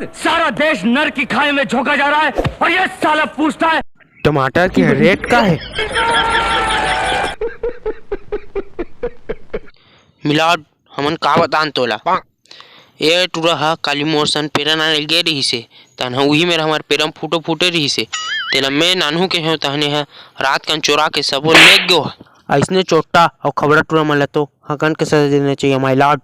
सारा देश नर की खाई में झोंका जा रहा है और ये साला पूछता है टमाटर की रेट का है। मिलाड हमन का बतान तोला ये टूरा हा काली मोर सन पेरा नानल गे रही से तन उही मेरा हमार पेरम फूटे रही से तेला मैं नानू के हो तहने हा रात कन चोरा के सबो ले गयो ऐसने चोट्टा और खबरा टूरा मन तो हकन के सजा देना चाहिए माय लॉर्ड।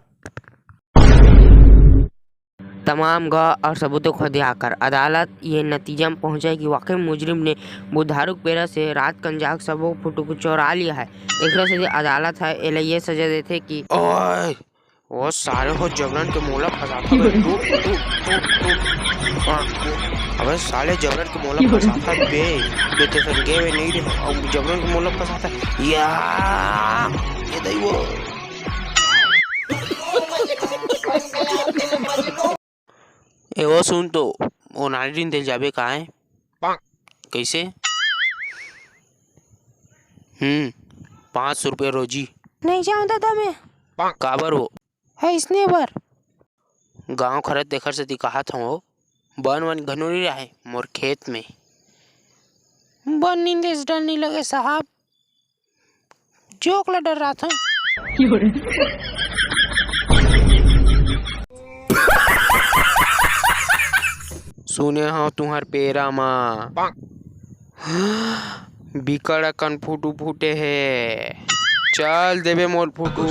तमाम गवाह और सबूतों को दिखाकर अदालत ये नतीजा में पहुंचा कि वाकई मुजरिम ने बुधारू पेरा से रात कंजाक सबो फोटो को चोरा लिया है। एक से अदालत है एले ये सजा देते कि ओए वो सारे हो जबरन के मोला फंसाता अबे साले जबरन के मोला फंसाता बे तो फिर गे नहीं रे और जबरन के मोला फंसाता या ये दई वो ए वो सुन तो वो नारिन दिल जाबे का है कैसे 500 रुपये रोजी नहीं जाऊँ दादा मैं काबर हो है इसने बार गांव खरत देखर से दिखा था वो बन घनोरी रहा है मोर खेत में बन नींदे से डर नहीं लगे साहब जोक ला डर रहा था। सुने हो तुम्हार पेरा माँ बिकड़ कन फूटे है चल देवे मोल फूटू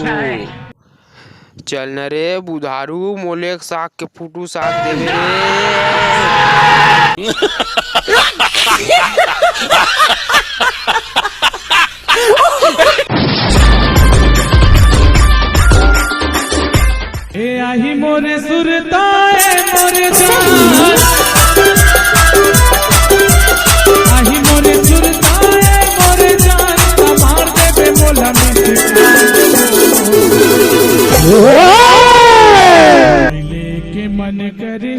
चल न रे बुधारू मोले साग के फूटू साग देवे ए आही मोरे सुरताए मोरे जान आही मोरे सुरताए मोरे जान मार देवे मोला लेके मन करे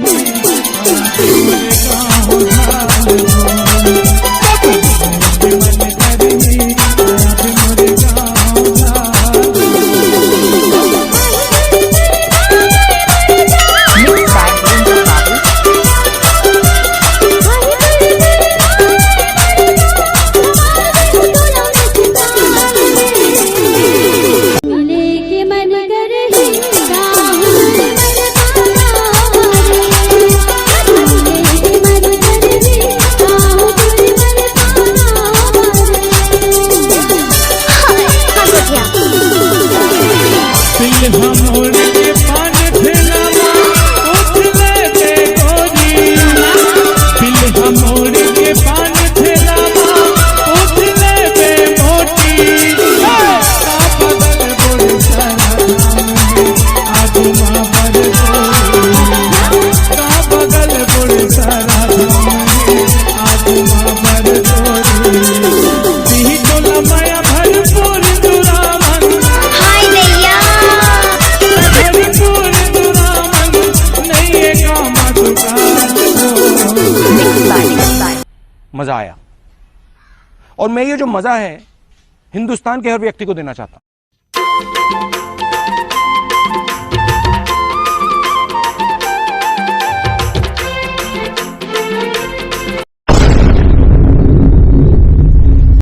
मजा आया और मैं ये जो मजा है हिंदुस्तान के हर व्यक्ति को देना चाहता हूं।